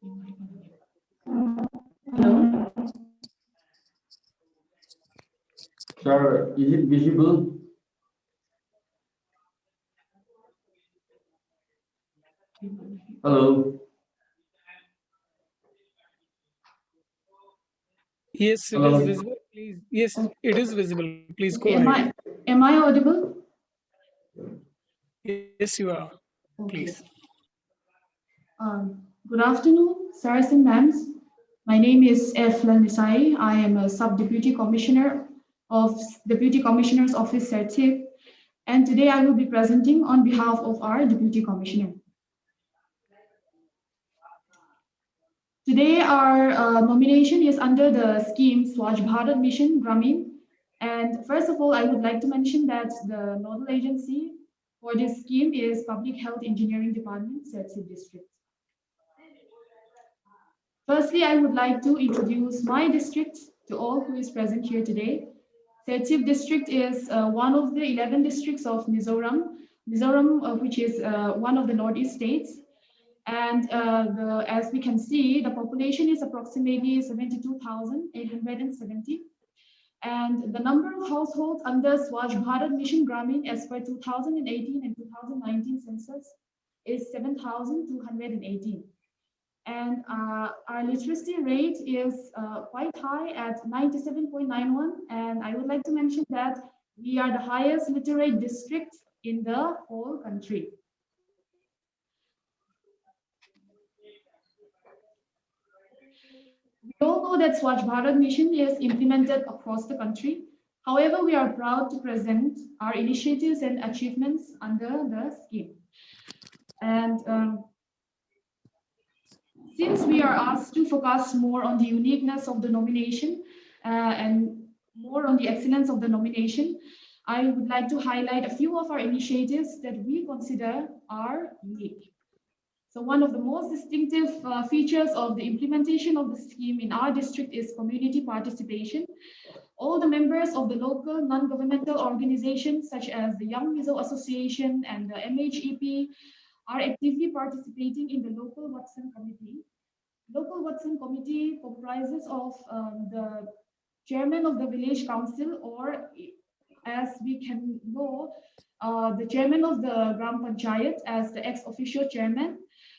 Hello? Sir, is it visible? Hello? Yes, it is Hello? visible. Please. Yes, it is visible. Please go Am ahead. I audible? Yes, you are. Okay. Please. Good afternoon, sirs and ma'ams. My name is Eflan Nisai. I am a Sub-Deputy Commissioner of Deputy Commissioner's Office, CERTIP, and today I will be presenting on behalf of our Deputy Commissioner. Today, our nomination is under the scheme Swachh Bharat Mission Gramin. And first of all, I would like to mention that the nodal agency for this scheme is Public Health Engineering Department, CERTIP District. Firstly, I would like to introduce my district to all who is present here today. CERTIP District is one of the 11 districts of Mizoram, which is one of the Northeast states. And as we can see, the population is approximately 72,870. And the number of households under Swachh Bharat Mission Gramin as per 2018 and 2019 census is 7,218. And our literacy rate is quite high at 97.91. And I would like to mention that we are the highest literate district in the whole country. We all know that Swachh Bharat Mission is implemented across the country. However, we are proud to present our initiatives and achievements under the scheme. And since we are asked to focus more on the uniqueness of the nomination and more on the excellence of the nomination, I would like to highlight a few of our initiatives that we consider are unique. So one of the most distinctive features of the implementation of the scheme in our district is community participation. All the members of the local non-governmental organizations such as the Young Mizo Association and the MHEP are actively participating in the local Watson Committee. Local Watson Committee comprises of the chairman of the village council, or as we can know, the chairman of the Gram Panchayat as the ex-officio chairman,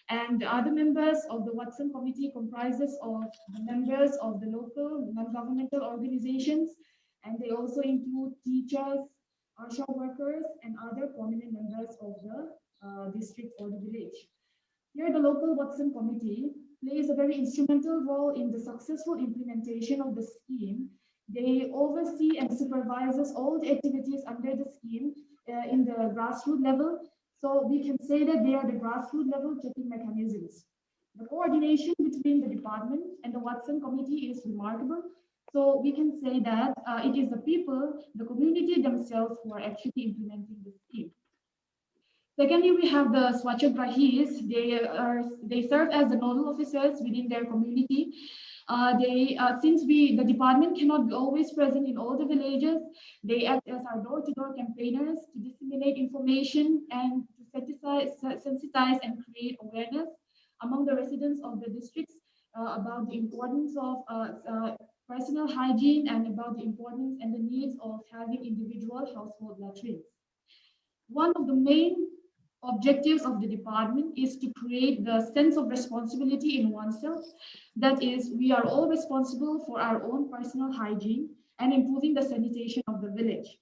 and the other members of the Watson Committee comprises of the members of the local non-governmental organizations, and they also include teachers, ASHA workers, and other prominent members of the district or the village. Here, the local Watson Committee plays a very instrumental role in the successful implementation of the scheme. They oversee and supervises all the activities under the scheme in the grassroots level. So we can say that they are the grassroots level checking mechanisms. The coordination between the department and the Watson Committee is remarkable. So we can say that it is the people, the community themselves who are actually implementing the scheme. Secondly, we have the Swachhagrahis. They serve as the nodal officers within their community. Since the department cannot be always present in all the villages, they act as our door-to-door campaigners to disseminate information and to sensitize and create awareness among the residents of the districts about the importance of personal hygiene and about the importance and the needs of having individual household latrines. One of the main objectives of the department is to create the sense of responsibility in oneself. That is, we are all responsible for our own personal hygiene and improving the sanitation of the village.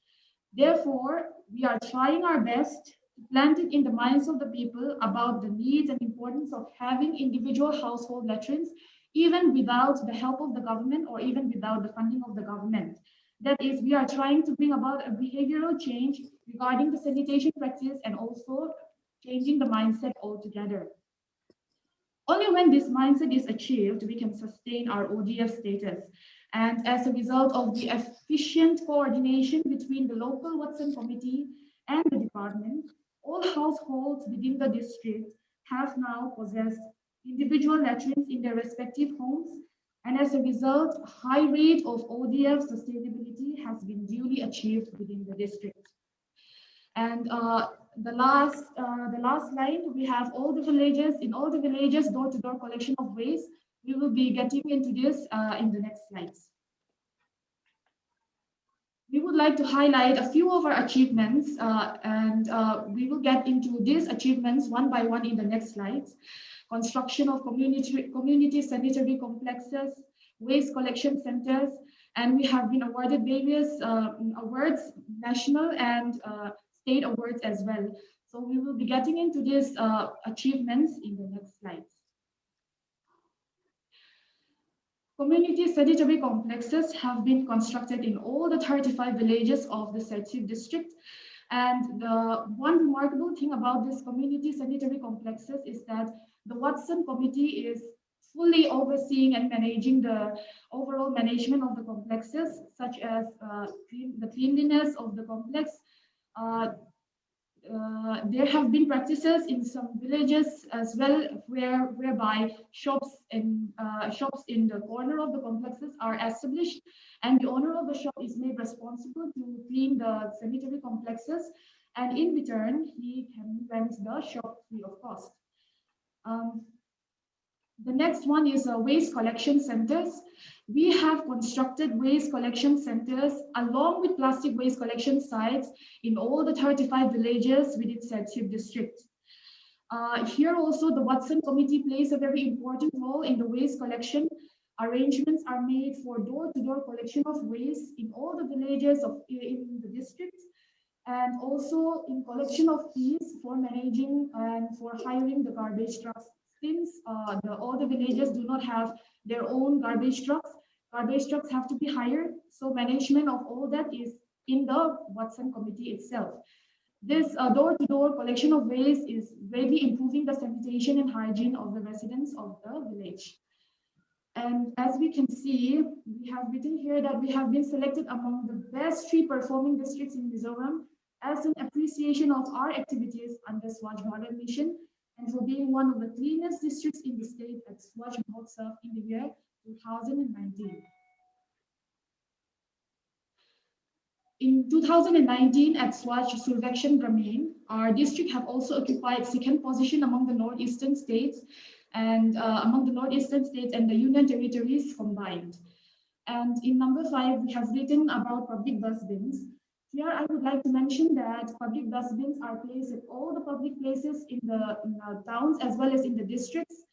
Therefore, we are trying our best to plant it in the minds of the people about the needs and importance of having individual household latrines, even without the help of the government or even without the funding of the government. That is, we are trying to bring about a behavioral change regarding the sanitation practice and also changing the mindset altogether. Only when this mindset is achieved, we can sustain our ODF status. And as a result of the efficient coordination between the local Watson Committee and the department, all households within the district have now possessed individual latrines in their respective homes. And as a result, a high rate of ODF sustainability has been duly achieved within the district. And the last line, we have all the villages, in all the villages, door-to-door collection of waste. We will be getting into this in the next slides. We would like to highlight a few of our achievements, and we will get into these achievements one by one in the next slides. Construction of community sanitary complexes, waste collection centers, and we have been awarded various awards, national and state awards as well. So we will be getting into these achievements in the next slides. Community sanitary complexes have been constructed in all the 35 villages of the Serchhip district. And the one remarkable thing about these community sanitary complexes is that the Watson Committee is fully overseeing and managing the overall management of the complexes, such as the cleanliness of the complex. There have been practices in some villages as well, whereby shops in the corner of the complexes are established, and the owner of the shop is made responsible to clean the sanitary complexes, and in return he can rent the shop free of cost. The next one is waste collection centers. We have constructed waste collection centers along with plastic waste collection sites in all the 35 villages within Serchhip district. Here also the Watson Committee plays a very important role in the waste collection. Arrangements are made for door-to-door collection of waste in all the villages in the district, and also in collection of fees for managing and for hiring the garbage trucks. Since all the villages do not have their own garbage trucks have to be hired. So management of all that is in the Watson Committee itself. This door-to-door collection of waste is greatly improving the sanitation and hygiene of the residents of the village. And as we can see, we have written here that we have been selected among the best 3 performing districts in Mizoram as an appreciation of our activities under Swachh Bharat Mission, and for being one of the cleanest districts in the state at Swachh Mahotsav in the year 2019. In 2019 at Swachh Survekshan Gramin, our district have also occupied 2nd position among the northeastern states and the Union Territories combined. And in number 5, we have written about public dustbins. Here, I would like to mention that public dustbins are placed at all the public places in the towns as well as in the districts.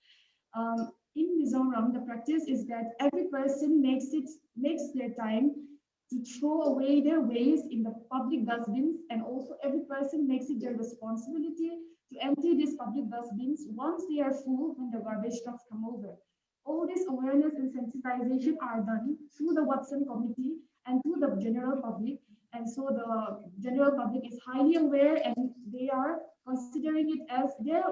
In Mizoram, the practice is that every person makes their time to throw away their waste in the public dustbins, and also every person makes it their responsibility to empty these public dustbins once they are full when the garbage trucks come over. All this awareness and sensitization are done through the Watson Committee and through the general public. And so the general public is highly aware, and they are considering it as their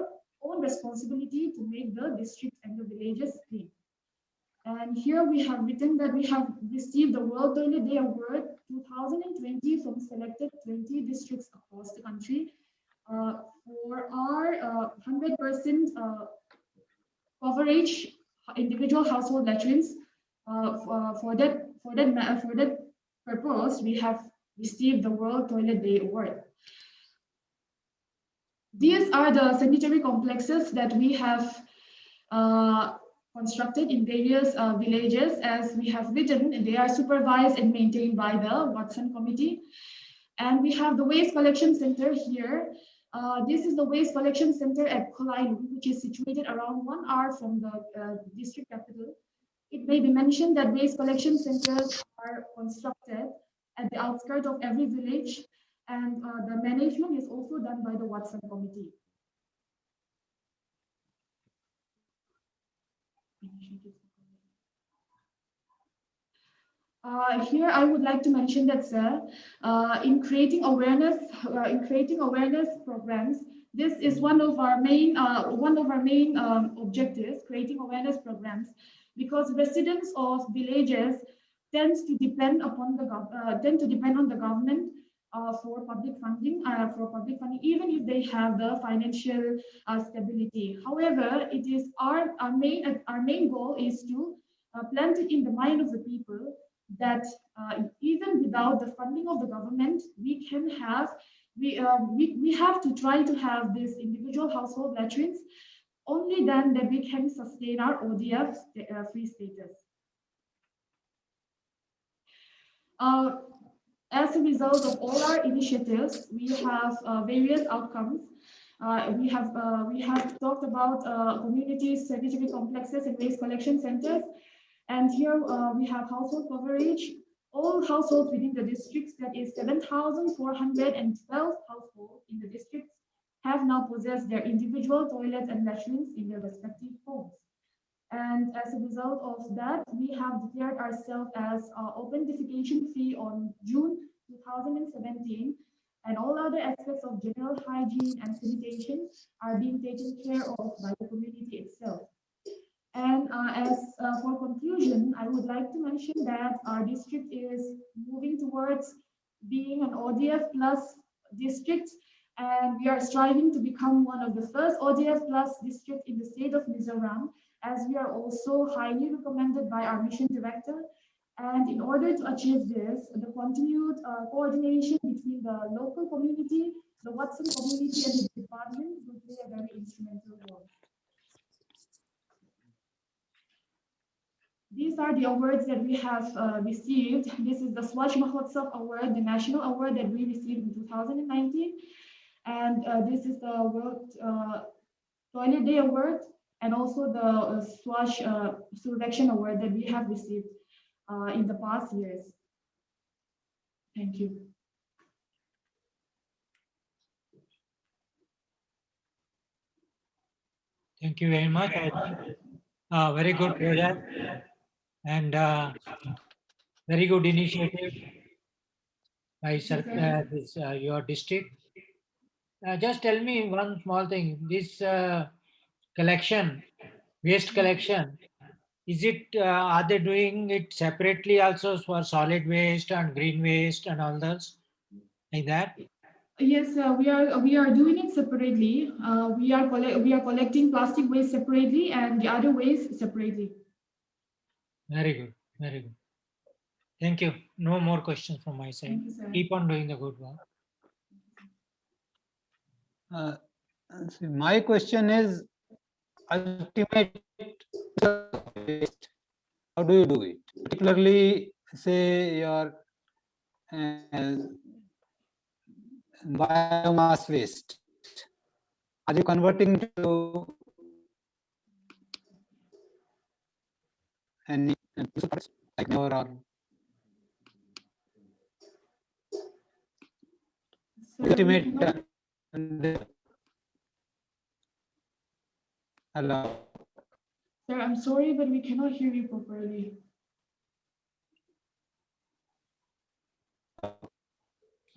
own responsibility to make the district and the villages clean. And here we have written that we have received the World Toilet Day Award 2020 from selected 20 districts across the country for our 100% coverage individual household latrines. For that purpose, we have received the World Toilet Day Award. These are the sanitary complexes that we have constructed in various villages. As we have written, they are supervised and maintained by the Watson Committee. And we have the waste collection center here. This is the waste collection center at Kholailu, which is situated around 1 hour from the district capital. It may be mentioned that waste collection centers are constructed at the outskirts of every village, and the management is also done by the Watson Committee. Here I would like to mention that, sir, in creating awareness programs, this is one of our main objectives, creating awareness programs, because residents of villages tend to depend on the government for public funding, even if they have the financial stability. However, it is our main goal is to plant it in the mind of the people that even without the funding of the government, we can have we have to try to have these individual household latrines. Only then that we can sustain our ODF free status. As a result of all our initiatives, we have various outcomes. We have talked about community strategic complexes and waste collection centers. And here we have household coverage. All households within the districts, that is 7,412 households in the districts, have now possessed their individual toilets and latrines in their respective homes. And as a result of that, we have declared ourselves as open defecation free on June 2017, and all other aspects of general hygiene and sanitation are being taken care of by the community itself. And for conclusion, I would like to mention that our district is moving towards being an ODF plus district, and we are striving to become one of the first ODF plus district in the state of Mizoram, as we are also highly recommended by our mission director. And in order to achieve this, the continued coordination between the local community, the Watson community, and the department will play a very instrumental role. These are the awards that we have received. This is the Swachh Mahotsav Award, the national award that we received in 2019. And this is the World Toilet Day Award, and also the Swachh Survekshan Award that we have received in the past years. Thank you. Thank you very much. I think very good project and very good initiative by your district. Just tell me one small thing. This collection, waste collection, is it? Are they doing it separately also for solid waste and green waste and all those like that? Yes, we are doing it separately. We are collecting plastic waste separately and the other waste separately. Very good, very good. Thank you. No more questions from my side. Thank you, sir. Keep on doing the good work. See, my question is ultimate waste. How do you do it? Particularly, say your biomass waste. Are you converting to any like manure or Sir, ultimate? Hello. Sir, I'm sorry, but we cannot hear you properly.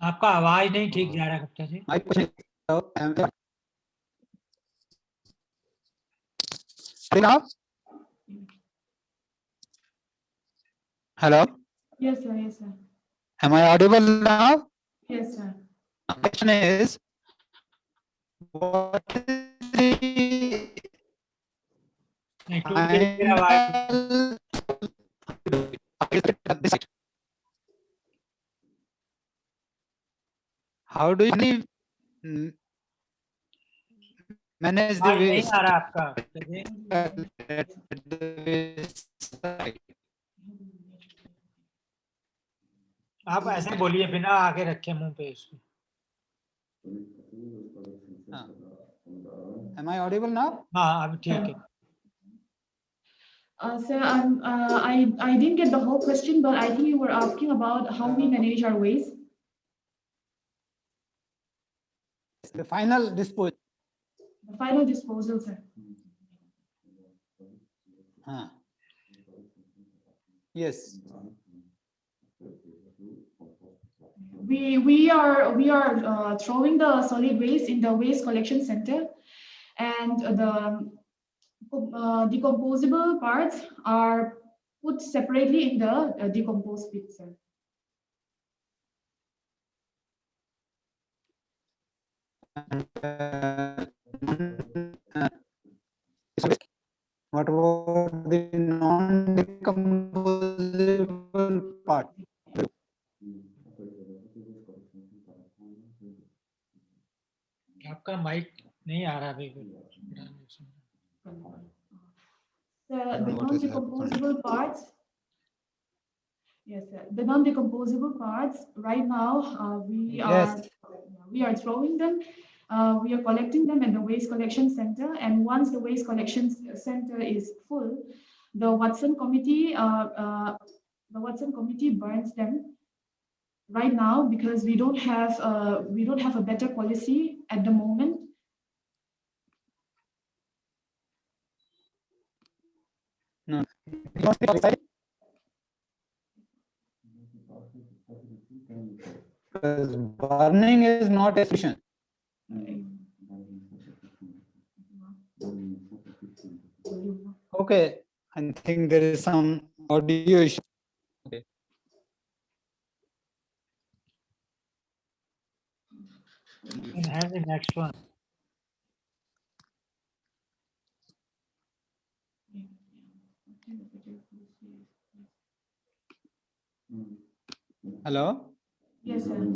आपका आवाज नहीं ठीक जा रहा Gupta ji. My question is now. Hello. Yes, sir. Yes, sir. Am I audible now? Yes, sir. My question is, what is the नहीं, टूट गई मेरा आवाज. how do you manage the आवाज नहीं waste? आ रहा आपका. आप ऐसे बोलिए बिना आगे रखे मुंह पे इसको. Am I audible now? हाँ अब ठीक है. Sir, I didn't get the whole question, but I think you were asking about how we manage our waste. The final disposal. The final disposal, sir. Yes. We are throwing the solid waste in the waste collection center, and the decomposable parts are put separately in the decomposed pit, sir. What about the non-decomposable part? आपका mic नहीं आ रहा अभी। The non-decomposable parts. Yes, sir. The non-decomposable parts, right now, Yes. we are throwing them. We are collecting them at the waste collection center. And once the waste collection center is full, the Watson committee burns them right now because we don't have a better policy at the moment. No. Because burning is not a solution. Okay, I think there is some audio issue. Okay. You can have the next one. Hello? Yes, sir.